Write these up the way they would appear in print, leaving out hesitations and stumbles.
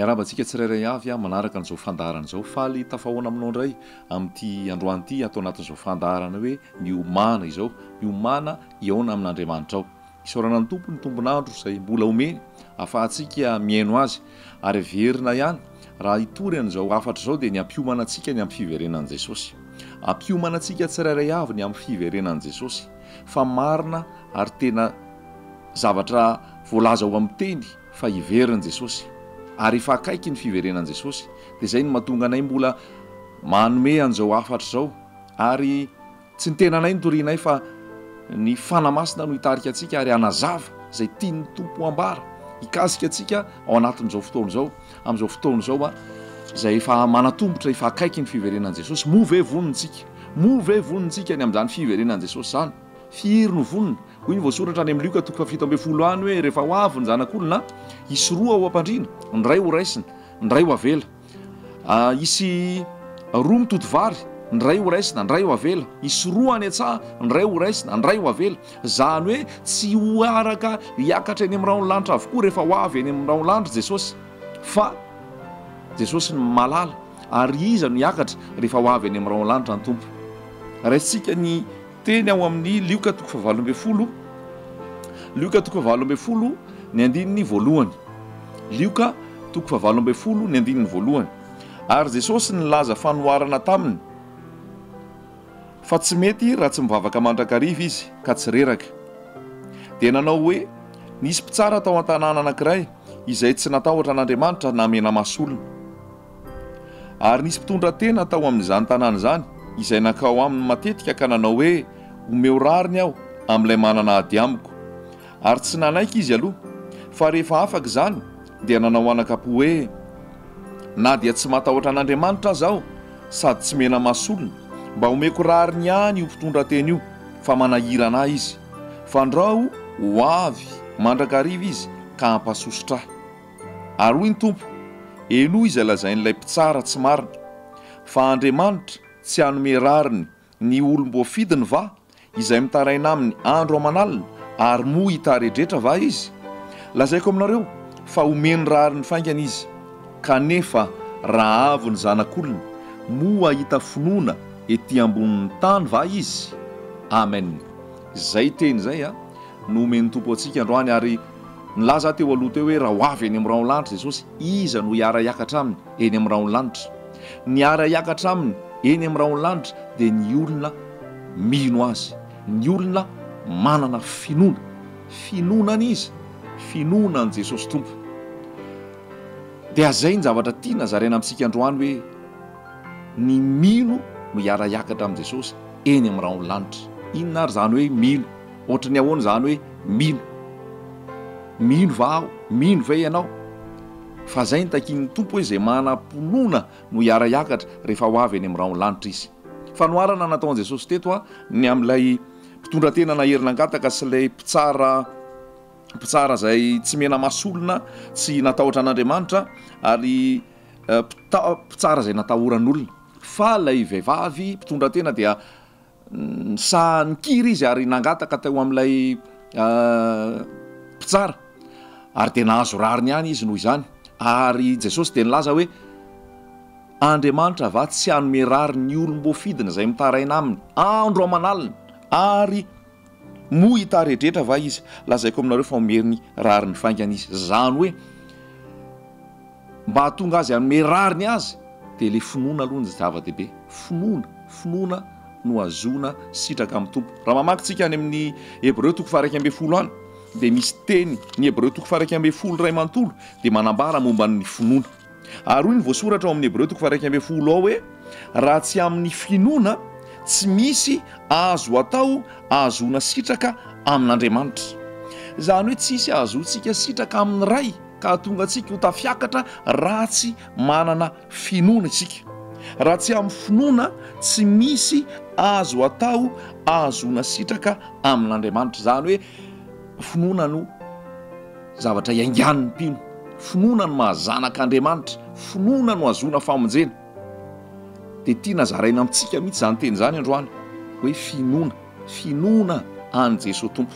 Miarabantsika tsirairay avy manaraka an'izao fandaharana izao faly tafahoana aminao indray amin'ity androany ity atao anatin'izao fandaharana hoe miomana izao, miomana iaona amin'Andriamanitra ao. Isaorana ny tompo ny tombonandro izay mbola omeny ahafahantsika miaino azy ary verina ihany raha hitory an'izao afatra izao dia ny ampiomana antsika ny amin'ny fiverenan'i Jesosy. Ampiomana antsika tsirairay avy ny amin'ny fiverenan'i Jesosy fa marina ary tena zavatra voalaza ao amin'ny teny fa hiverin'i Jesosy. Ary efa akaiky ny fiverenan'i Jesosy dia izay no mahatonga anay mbola manome an'izao afatra izao ary tsy ny tenanay nitorianay fa ny fanamasina no hitarika antsika ary hanazava izay tian'ny tompo ambara hikasika antsika ao anatin'izao fotoana izao amin'izao fotoana izao izay efa manatombotra efa akaiky ny fiverenan'i Jesosy. Move vonintsika ny amin'izany fiverenan'i Jesosy zany. Firy no vonina hoy ny voasoratra any amin'ny Luka 7:10 any hoe rehefa ho avy ny zanak'olona isy roa ao am-pandriana, ny ray ho raisina, ny ray ho avela. Isy roa mitoto vary, ny ray ho raisina, ny ray ho avela. Isy roa any an-tsaha, ny ray ho raisina, ny ray ho avela. Zany hoe tsy ho araka hiakatra eny amin'ny raon'lanitra avokoa rehefa ho avy eny amin'ny raon'lanitra Jesosy, fa Jesosy ny malala ary iza no hiakatra rehefa ho avy eny amin'ny raon'lanitra ny tompo. Raisitsika ny teny ao amin'ny Luka 7:20, Luka 7:20 ny andininy voalohany. Luka 7:20 ny andininy voalohany. Ary Jesosy nilaza fanoharana taminy fa tsy mety raha tsy mivavaka mandrakariva izy ka tsy reraka. Dia nanao hoe nisy mpitsara tao an-tanàna anankiray izay tsy natahotra an'Andriamanitra namena masolona. Ary nisy mpitondra tena tao amin'izany tanàna izany izay nakao aminy matetika ka nanao hoe omeo rariny aho amin'ilay manana ady amiko. Ary tsy nanaiky izy aloha fa rehefa afaka izany dia nanao anakapo hoe na dia tsy matahotra an'Andriamanitra zaho sady tsy mena masolona mba omeko rariny ihany io mpitondra tena io fa manahira anahy izy, fa ndrao ho avy mandrakariva izy ka hampasositra ahy. Ary hoy ny tompo, eno izay lazain'ilay mpitsara tsy marina, fa Andriamanitra tsy hanome rariny ny olom-boafidiny va izay mitaraina aminy andro aman'alina ary moa hitaredretra va izy. Lazaiko aminareo fa omeny rariny faingana izy, kanefa raha avy ny zanak'olona moa hahita finoana ety ambonin'ny tany va izy. Amen. Zay teny zay no omeny tompo antsika androany ary nilaza teo aloha teo hoe raha ho avy eny amin'ny raon'lanitra Jesosy, iza no hiara hiakatra aminy eny amin'ny raon'lanitra. Ny hiara hiakatra aminy eny amin'ny raon'lanitra dia ny olona mino azy, ny olona manana finoanan'izy, finoanan' Jesosy tompo. Dia zay ny zavatra tiana zaraina amintsika androany hoe ny mino no hiara hiakatra amin'i Jesosy eny amin'ny raon'lanitra. Inona ary zany hoe mino? Ohatry ny ahoana zany hoe mino va aho, mino ve ianao? Fa zay ny takin'ny tompo hoe izay manam-ponoana no hiara hiakatra rehefa ho avy eny amin'ny raon'lanitra izy. Fanoharana nataon'i Jesosy teto ny amin'ilay mpitondra tena naherina angataka sy ilay mpitsara izay tsy mena masolona, tsy natahotra an'Andriamanitra ary mpitsara izay natahoran'olona. Fa ilay vehivavy mpitondra tena dia nikiry izy ary nangataka teo amin'ilay mpitsara ary dia nahazo rariny ihany izy noho izany. Ary Jesosy dia nilaza hoe Andriamanitra va tsy hanome rariny ny olom-boafidina izay mitaraina aminy andro aman'alina ary moa hitaredretra va izy. Lazaiko aminareo fa omeriny rariny faingana izy. Zany hoe mba hahatonga azy hanome rariny azy dia le finoana aloha ny zava-dehibe. Finoana no azona sitraka amin'ny tompo. Raha mamakytsika any amin'ny Hebreo 1:20 any dia misy teny ny Hebreo 1:20 ray manontolo dia manambara momba ny finoana. Ary hoy ny voasoratra ao amin'ny Hebreo 1:20 ao hoe raha tsy amin'ny finoana tsy misy azo atao ahazona sitraka amin'Andriamanitra. Zany hoe tsisy ahazontsika sitraka amin'ny ray ka hahatonga antsika ho tafiakatra raha tsy manana finoana isika. Raha tsy amin'ny finoana tsy misy azo atao ahazona sitraka amin'Andriamanitra. Zany hoe finoana no zavatra iaingan'ny mpino, finoana no mahazanak'Andriamanitra, finoana no azona famonjena. Dia tiana zaraina amintsika mihitsy zany teny zany androany hoe finoana an' Jesosy tompo.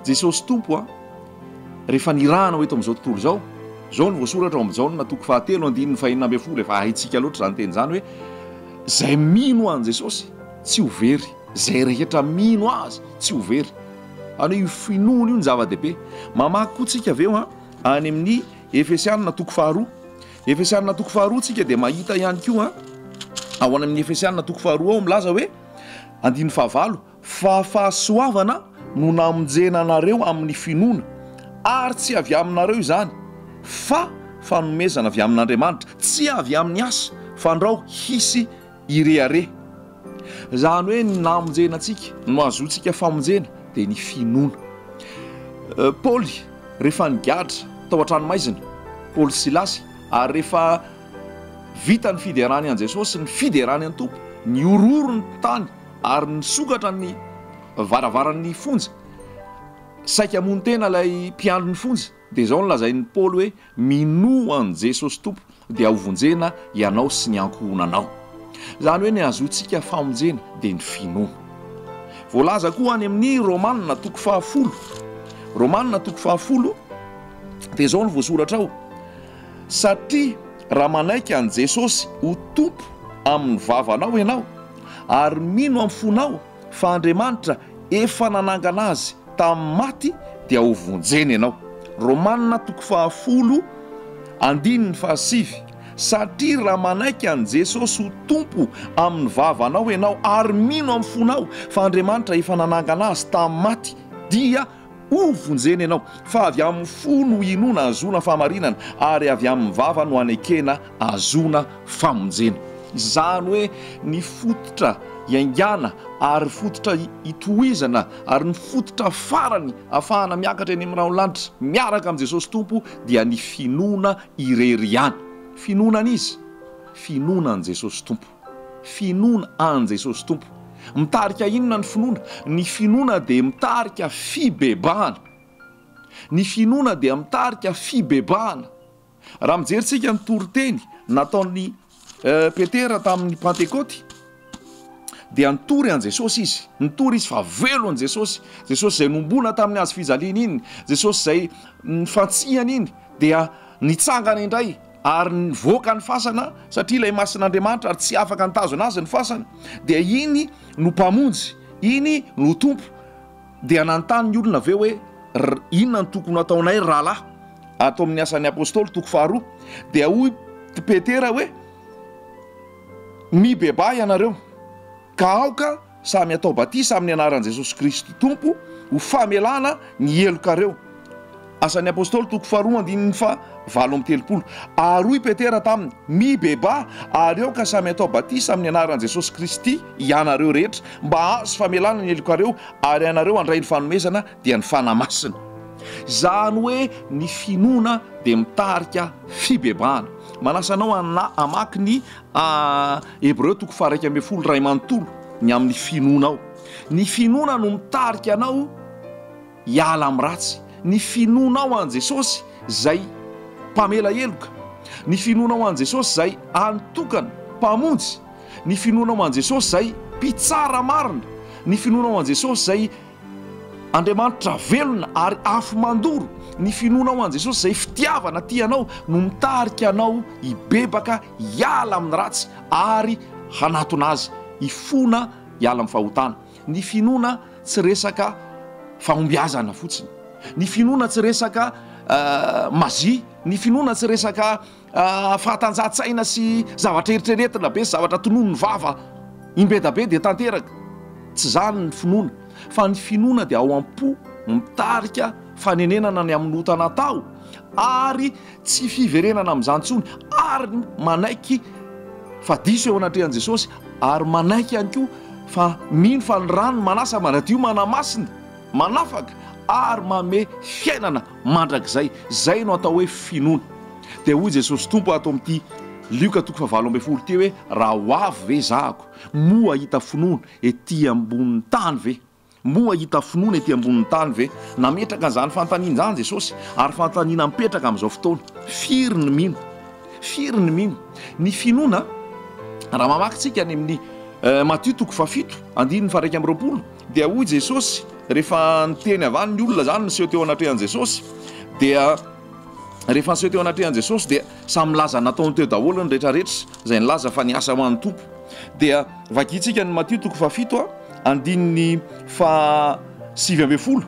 Jesosy tompo rehefa nirahana hoe eto amin'izao tontolo izao zao ny voasoratra ao amin'ny Jaona toko fahatelo andininy fahinina amby folo efa haitsika loatra zany teny zany hoe zay mino an Jesosy tsy ho very, zay rehetra mino azy tsy ho very. Any io finoana io ny zava-dehibe. Mamaky koa tsika aveo any amin'ny Efesianina toko faharoa. Efesianina toko faharoa tsika dia mahita ihany koa ao any amin'ny Efesianina toko faharoa ao milaza hoe andiny fahavalo fa fahasoavana no namonjena anareo amin'ny finoana ary tsy avy aminareo izany fa fanomezana avy amin'Andriamanitra, tsy avy amin'ny asa fandrao hisy ireare. Zany hoe ny namonjena antsika no azotsika famonjena dia ny finoana. Paoly rehefa nigadra tao an-tranomaizina, Paoly Silasy, ary rehefa vita ny fiderany an Jesosy, ny fiderany an Tompo, ny ororo ny tany ary nisokatra ny varavaran'ny fonja, saika hamono tena ilay mpiandro ny fonja, dia zao no lazain'ny Paoly hoe mino an Jesosy Tompo dia hovonjena ianao sy ny ankohonanao. Zany hoe ny azotsika famonjena dia ny finoana. Voalaza koa any amin'ny Romanina toko fahafolo. Romanina toko fahafolo dia zao no voasoratra ao: satria raha manaiky an Jesosy ho tompo amin'ny vavanao ianao ary mino amin'ny fonao fa Andriamanitra efa nanangana azy tamin'ny maty dia hovonjena ianao. Romanina toko fahafolo andininy fahasivy: satria raha manaiky an Jesosy ho tompo amin'ny vavanao ianao ary mino amin'ny fonao fa Andriamanitra efa nanangana azy tamin'ny maty dia hovonjena ianao. Fa avy amin'ny fo no inoana azona fahamarinana ary avy amin'ny vava no anekena azona famonjena. Izany hoe ny fototra iaingana ary fototra itohizana ary ny fototra farany ahafahana miakatra eny amin'ny raolanitra miaraka amin'ny Jesosy Tompo dia ny finoana irery ihany. Finoana an'izy, finoana an Jesosy Tompo, finoana an Jesosy Tompo. Mitarika inona ny finoana? Ny finoana dia mitarika fibebahana. Ny finoana dia mitarika fibebahana. Raha mijeritsika ny toriteny nataon'ny Petera tamin'ny Pentekoty dia nitory an Jesosy izy, nitory izy fa velo an Jesosy. Jesosy zay nombona tamin'ny hazo fijaliana iny, Jesosy zay nifantsihana iny dia nitsangana indray ary nivoaka ny fasana satria ilay masin'Andriamanitra ary tsy afaka nitazona azy ny fasana, dia iny no mpamonjy, iny no tompo. Dia nanontany ny olona aveo hoe inona ny tokony ataonay rahalahy, atao amin'ny asan'ny apôstôly toko faharoa. Dia hoy Petera hoe mibeba ianareo ka aoka samy atao batisa amin'ny anaran'i Jesosy Kristy Tompo ho famelana ny helokareo. Asan'ny apôstôly toko faharoa andininy fa 7:30. Ary hoy Petera taminy mibeba ary eo ka samy atao batisa amin'ny anaran'i Jesosy Kristy ianareo rehetra mba azo famelana ny helokareo ary ianareo handray ny fanomezana dia ny fanamasina. Zany hoe ny finoana dia mitarika fibebahana. Manasa anao amaky ny Hébreu toko 1:12 ray manontolo ny amin'ny finoana ao. Ny finoana no mitarika anao hiala amin'ny ratsy. Ny finoana ao an Jesosy zay mpamela heloka. Ny finoana ao an Jesosy zay antokana mpamonjy. Ny finoana ao an Jesosy zay mpitsara marina. Ny finoana ao an Jesosy zay Andriamanitra velona ary afo mandoro. Ny finoana ao an Jesosy zay fitiavana tianao no mitarika anao hibebaka hiala amin'ny ratsy ary hanatona azy hifona hiala amin'ny fahotana. Ny finoana tsy resaka fahombiazana fotsiny. Ny finoana tsy resaka mazy. Ny finoana tsy resaka fahatanjahantsaina sy zavatra eritreretina be sy zavatra tonono ny vava imbedabe dia tanteraka. Tsy zany ny finoana. Fa ny finoana dia ao am-po mitarika fanenenana ny amin'ny otana tao ary tsy fiverenana amin'izany intsony ary manaiky fa diso eo anatrehan'i Jesosy ary manaiky ihany koa fa mino fa ny rano manasa manadio manamasina manafaka ary mame fiainana mandrakizay. Zay no atao hoe finoana. Dia hoy Jesosy Tompo atao amin'ity Lioka toko 7:10 ty hoe raha ho avy ve zahako moa hita finoana ety ambonin'ny tany ve? Moa hita finoana ety ambonin'ny tany ve? Nametraka an'izany fantaniana izany Jesosy ary fantaniana mipetraka amin'izao fotoana. Firy ny mino, firy ny mino. Ny finoana raha mamakytsika any amin'ny Matthieu toko 7:1-20 dia hoy Jesosy rehefa niteny avany ny olona zany miseho teo anatrehan'i Jesosy dia rehefa nseho teo anatrehan Jesosy dia samy laza nataony teo daholo ny rehetrarehetra zay nilaza fa niasa ho an'ny tompo. Dia vakitsika ny Matthieu 7 andininy fa 7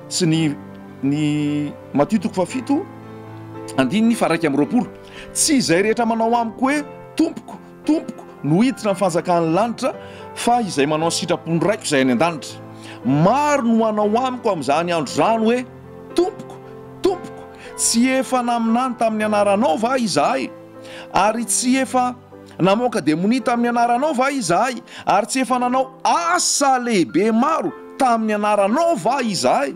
sy ny Matthieu 7 andininy fa 1 tsy izay rehetra manao amiko hoe tompoko tompoko no hiditra ny fanjakan'ny lanitra fa izay manao sitrapony raiko izay any an-danitra. Maro no manao amiko amin'izany andro zany hoe tompoko tompoko, tsy efa naminany tamin'ny anaranao va izahay, ary tsy efa namoaka demonia tamin'ny anaranao va izahay, ary tsy efa nanao asa lehibe maro tamin'ny anaranao va izahay.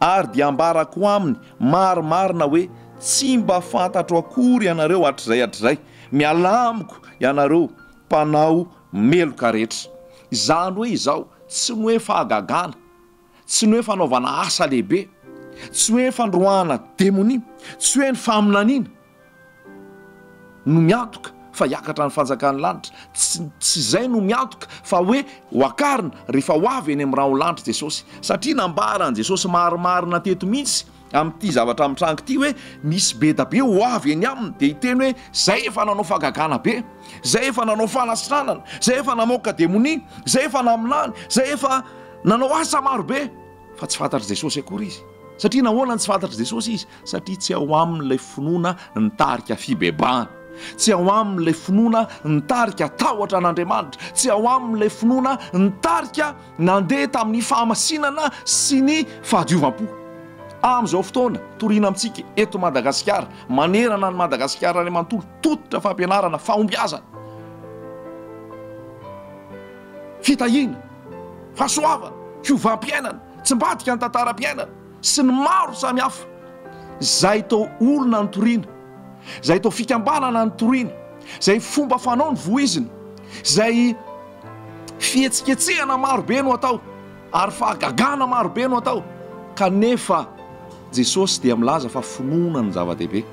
Ary dia ambarako aminy marimarina hoe tsy mba fantatro akory ianareo hatrizay miala amiko ianareo mpanao meloka rehetra. Izany hoe izao tsy ny hoe fahagagana, tsy ny hoe fanaovana asa lehibe, tsy hoe fandroahana demonia, tsy hoe ny faminaniana no miantoka fa hiakatra ny fanjakan'ny lanitra, tsy izay no miantoka fa hoe hoakarina rehefa ho avy eny amin'ny raha ho lanitra Jesosy. Satria nambarany Jesosy marimarina teto mihitsy amin'ity zavatra mitrango ity hoe misy be da be ho avy eny aminy, dia hiteny hoe zay efa nanao fahagagana be, zay efa nanao fanasitranana, zay efa namoaka demonia, zay efa naminany, zay efa nanao asa maro be, fa tsy fantatra Jesosy akory izy. Satria nahoana tsy fantatra Jesosy izy? Satria tsy ao amin'ilay finoana nitarika fibebahana, tsy ao amin'ilay finoana nitarika tahotra an'Andriamanitra, tsy ao amin'ilay finoana nitarika nandeha tamin'ny fahamasinana sy ny fahadiovam-po. Amin'izao fotoana toriana amintsika eto Madagasikara, manerana ny Madagasikara any manontolo, tototra fampianarana, fahombiazana, fitahiana, fahasoavana, fiovam-piainana, tsimbadika ny tantaram-piainana sy ny maro samihafa. Zay tao olona ny toriana, zay tao fikambanana ny toriana, zay fomba fanao ny voizina, zay fihetsiketsehana marobe no atao, ary fahagagana marobe no atao. Kanefa Jesosy dia milaza fa finoana ny zava-dehibe,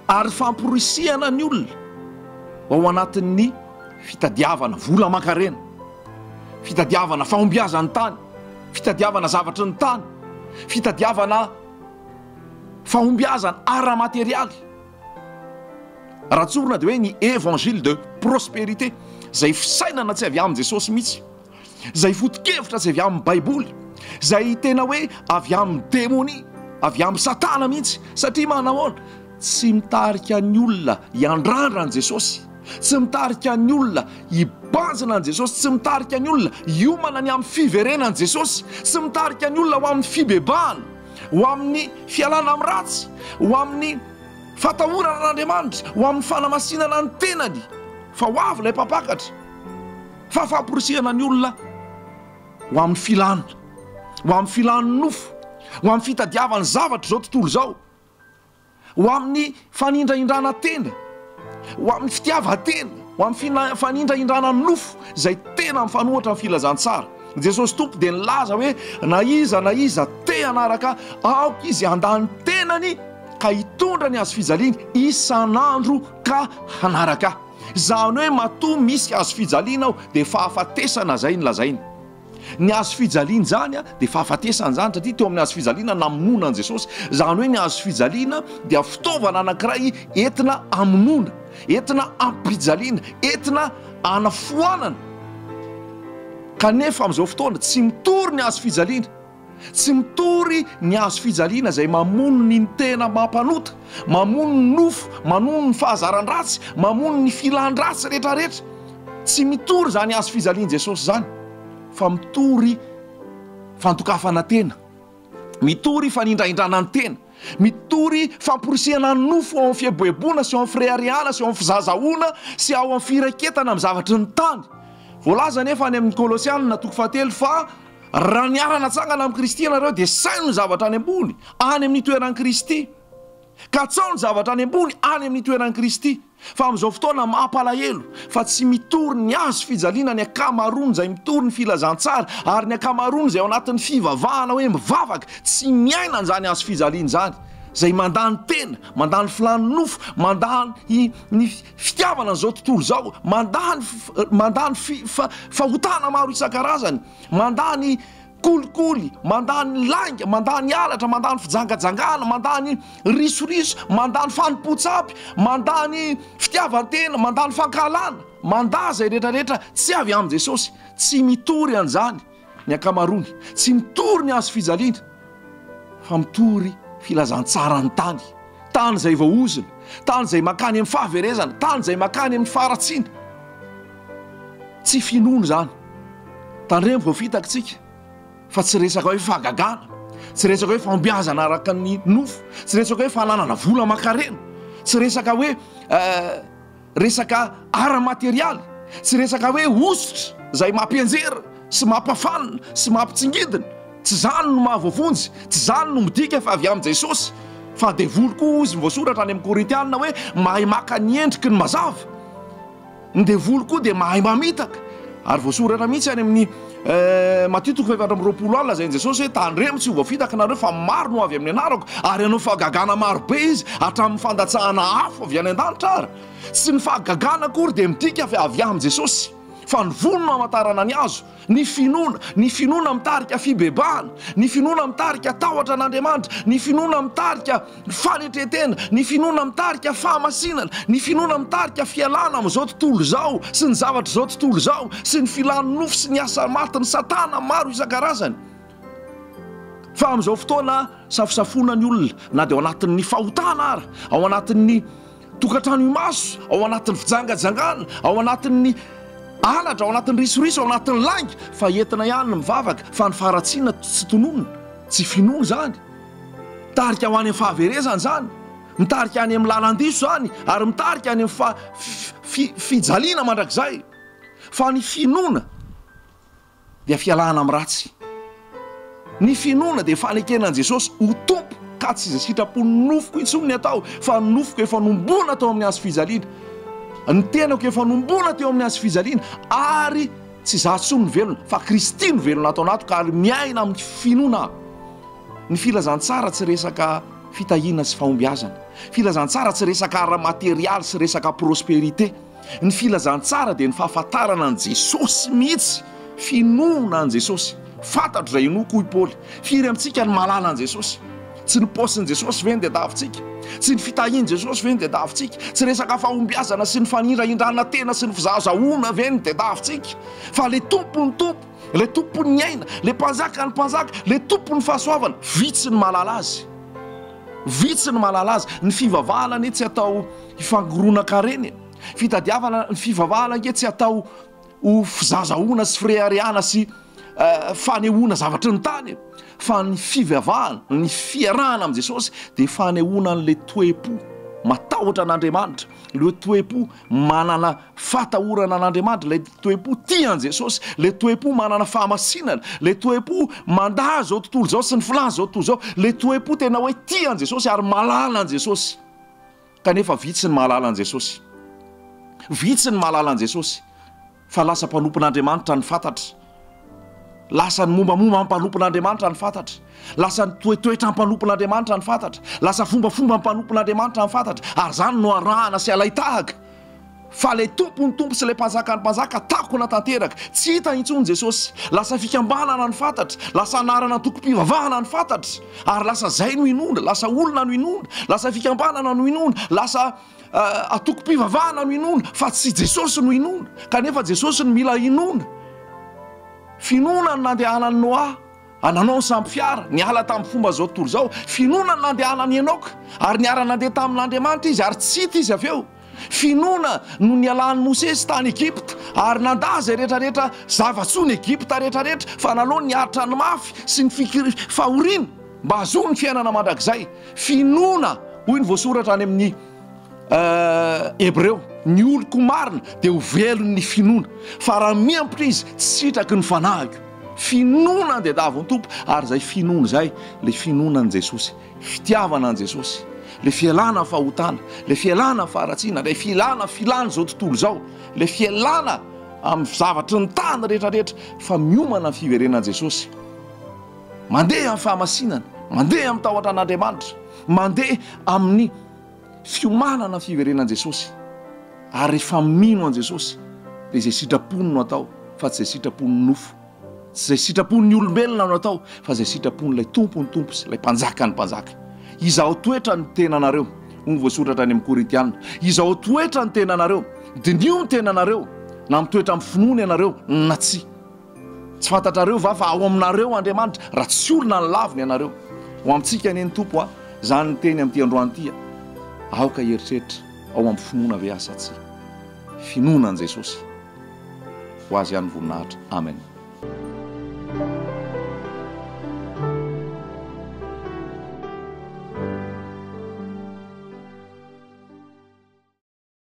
ary famporisihana ny olona ao anatin'ny fitadiavana vola aman-karena, fitadiavana fahombiazan'ny tany, fitadiavana zavatry ny tany, fitadiavana fahombiazana ara-materialy. Ratsorina dia hoe ny évangile de prospérité, zay fisainana tsy avy amin'ny Jesosy mihitsy, zay foto-kevitra tsy avy amin'ny baiboly, zay tena hoe avy amin'ny demonia, avy amin'ny satana mihitsy. Satria manahoana? Tsy mitarika ny olona hiandrandra ny Jesosy, tsy mitarika ny olona hibanjina ny Jesosy, tsy mitarika ny olona hiomana ny amin'ny fiverenany Jesosy, tsy mitarika ny olona ho amin'ny fibebahana, ho amin'ny fialana amin'ny ratsy, ho amin'ny fatahorana n'Andriamanitra, ho amin'ny fanamasinana ny tenany, fa ho avy ilay mpampakatra, fa famporisihana ny olona ho amin'ny filana, ho amin'ny filan'ny nofo, ho amin'ny fitadiavany zavatra zao tontolo zao, ho amin'ny fanindraindrana tena, ho amin'ny fitiavan-tena, ho amin'ny fanindraindrana nofo zay tena mifanohatra amin'ny filazantsara. Jesosy tompo dia nilaza hoe na iza te hanaraka aoka izy handany tenany ka hitondra ny azo fijaliany isan'andro ka hanaraka. Zany hoe matoa misy azo fijaliana aho dia fahafatesana zay nylazainy. Ny azo fijaliana zany dia fahafatesana zany, satria teo amin'ny azo fijaliana namonoana ny Jesosy. Zany hoe ny azo fijaliana dia fitaovana anankiray entina amonoana, entina ampijaliana, entina anafoanana. Kanefa amin'izao fotoana tsy mitory ny azo fijaliana, tsy mitory ny azo fijaliana zay mamono ny tena mampanota, mamono ny nofo, mamono ny fahazaran-dratsy, mamono ny filan-dratsy rehetrarehetra. Tsy mitory zany azo fijaliana Jesosy zany, fa mitory fantokafana tena, mitory fanindraindrana ny tena, mitory famporisihana ny nofo ao amin'ny fieboebona sy ao amin'ny firehareana sy ao amin'ny fizazahoana sy ao amin'ny firaketana amin'ny zavatry ny tany. Voalaza nefa any amin'ny Kolosianina 4 fa raha niarana tsangana amin'ny Kristy ianareo dia saino ny zavatra any ambony, any amin'ny toeran'ny Kristy, ka tsao ny zavatra any ambony any amin'ny toeran'ny Kristy. Fa amin'izao fotoana mampalahelo fa tsy mitory ny azo fijaliana ny akamaroany zay mitory ny filazantsara, ary ny akamaroany zay ao anatin'ny fivavahana hoe mivavaka, tsy miaina n'izany azo fijaliana zany, zay mandany tena, mandany filany nofo, mandany ny fitiavana n'izao tontolo zao, mandany fahotana maro isan-karazany, mandany kolikoly, mandany lainga, mandany alatra, mandany fijangajangana, mandany risoriso, mandany fanompotsapy, mandany fitiavantena, mandany fankalana, mandazay rehetrarehetra tsy avy amin'i Jesosy, tsy mitory an'izany ny ankamarony, tsy mitory ny azo fijaliana, fa mitory filazantsara ny tany, tany izay vaozina, tany izay makany amin'ny fahaverezana, tany izay makany amin'ny faratsiana. Tsy finono zany. Tandremo vao fitakitsika, fa tsy resaka hoe fahagagana, tsy resaka hoe fambiazana araka ny nofo, tsy resaka hoe fananana vola aman-karena, tsy resaka hoe resaka ara-materialy, tsy resaka hoe osotra izay mampianjera sy mampafalina sy mampitsingidina. Tsy zany no mahavoavonjy, tsy zany no midika fa avy amin'i Jesosy, fa devoly koa izy voasoratra any amin'ny Korintianina hoe mahay maka ny endriky ny mazava. Ny devoly koa dia mahay mamitaka, ary voasoratra mihitsy any amin'ny Matthieu 7:20 lazain'i Jesosy hoe tandremo tsy ho voafitaka nareo fa maro no avy amin'ny anarako, ary anao fahagagana maro be izy hatramin'ny fandatsahana afo avy any an-danitra ara. Tsy ny fahagagana akory dia midika fa avy amin'i Jesosy, fa ny vono no hamantarana ny azo. Ny finoana mitarika fibebahana, ny finoana mitarika tahotra an'Andriamanitra, ny finoana mitarika fanetretena, ny finoana mitarika fahamasinana, ny finoana mitarika fialana amin'izao tontolo izao sy ny zavatra izao tontolo izao, sy ny filany nofo sy ny asa maty ny Satana maro isan-karazany. Fa amin'izao fotoana safosafona ny olona, na dia ao anatin'ny fahotana ara, ao anatin'ny tokantrano imaso, ao anatin'ny fijangajangana, ao anatin'ny alatra, ao anatin'ny risoriso, ao anatin'ny lainga, fa entina ihany ny mivavaka, fa ny faratsiana tsy tononona, tsy finoana zany. Mitarika ho any amin'ny fahaverezana zany, mitarika any amin'ny lalan-diso zany, ary mitarika any amin'ny fijaliana mandrakizay. Fa ny finoana dia fialana amin'ny ratsy. Ny finoana dia fanekenan'i Jesosy ho tompo, ka tsy izay sitrapon'ny nofoko intsony ny atao, fa ny nofoko efa nombona tao amin'ny azo fijaliana. Ny tenako efa nombona teo amin'ny azo fijaliana, ary tsy za tsony ny velona, fa Kristy no velona atao anato, ka ary miaina amin'ny finoana. Ny filazantsara tsy resaka fitahiana sy fahombiazana. Filazantsara tsy resaka ara-materialy sy resaka prosperité. Ny filazantsara dia ny fahafantarana an' Jesosy mihitsy, finoana an' Jesosy. Fantatro izay inoko i Paoly, firy amintsika ny malala an' Jesosy. Tsy ny paosin'i Jesosy ve ny dia davintsika, tsy ny fitahian'i Jesosy ve ny dia davintsika, tsy resaka fahombiazana sy ny fanindrahindrana tena sy ny fizahazahoana ve ny dia davintsika, fa le tompony tompo, le tompony ny aina, le mpanjaka ny mpanjaka, le tompony fahasoavana, vitsy ny malala azy. Vitsy ny malala azy. Ny fivavahana anie tsy atao hifangorona-kareny, fitadiavana ny fivavahana anie tsy atao ho fizahazahoana sy firehareana sy fanehoana zavatra ny tany, fa ny fivavahana, ny fiarahana amin'i Jesosy dia fanehoana an'le toe-po matahotra an'Andriamanitra, le toe-po manana fatahorana an'Andriamanitra, le toe-po tia an' Jesosy, le toe-po manana fahamasinana, le toe-po mandaha zao tontolo zao sy ny filany zao tontolo zao, le toe-po tena hoe tia an' Jesosy ary malala an' Jesosy. Kanefa vitsy ny malala an' Jesosy, vitsy ny malala an' Jesosy, fa lasa mpanompon'Andriamanitra ny fantatra, lasa ny mombamomba mpanompon'Andriamanitra ny fantatra, lasa ny toetoetra mpanompon'Andriamanitra ny fantatra, lasa fombafomba mpanompon'Andriamanitra ny fantatra, ary zany no arahana sy alaitahaka. Fa le tompony tompo sy le mpanjaka ny mpanjaka takona tanteraka, tsy hita intsony Jesosy. Lasa fikambanana ny fantatra, lasa anarana tokom-pivavahana ny fantatra, ary lasa zay no inona, lasa olona no inona, lasa fikambanana no inona, lasa atokom-pivavahana no inona, fa tsy Jesosy no inona. Kanefa Jesosy no mila inona. Finoana ny nandehanan'ny Noa, ananao ny sampy fiara, niala tamin'ny fomba zao tontolo zao. Finoana ny nandehanan'ny Enoka, ary niara nandeha tamin'Andriamanitra izy, ary tsy hita izy avy eo. Finoana no nialan'ny Mosesy tany Egypta, ary nandaza rehetrarehetra zava-tsony Egypta rehetrarehetra, fa nalao niaritra ny mafy sy ny fahoriana mba hahazo ny fiainana mandrakizay. Finoana, hoy ny voasoratra any amin'ny Hebreo, ny oloko marina dia ho velony ny finoana, fa raha miampitra izy tsy sitraky ny fanahy. Finoana dia davy ny tompo, ary zay finoana zay, le finoana an' Jesosy, fitiavana an' Jesosy, le fialana fahotana, le fialana faharatsiana, le fialana filany zao tontolo zao, le fialana amin'ny zavatry ny tany rehetrarehetra, fa miomana ny fiverenan' Jesosy, mandeha amin'ny fahamasinana, mandeha amin'ny tahotra an'Andriamanitra, mandeha amin'ny fiomanana ny fiverenan' Jesosy, ary rehefa mino an' Jesosy dia izay sitrapony no atao, fa tsy izay sitrapony nofo. tsy zay sitrapon'ny olombelona no atao fa zay sitrapon'ilay tompony tompo sy lay mpanjaka ny mpanjaka. Izao toetra ny tenanareo no voasoratra any amin'ny Korintianina. Izao toetra ny tenanareo, dinio ny tenanareo na mitoetra amin'ny finoana ianareo na tsy fantatrareo va fa ao aminareo Andriamanitra raha tsy olona ny laviny ianareo. Ho amintsika neny tompo zany ny teny amin'ity androany ity aoka heritreritra ao amin'ny finoana ve asa tsy finoanan' Jesosy ho azy ihany voninahitra. Amen.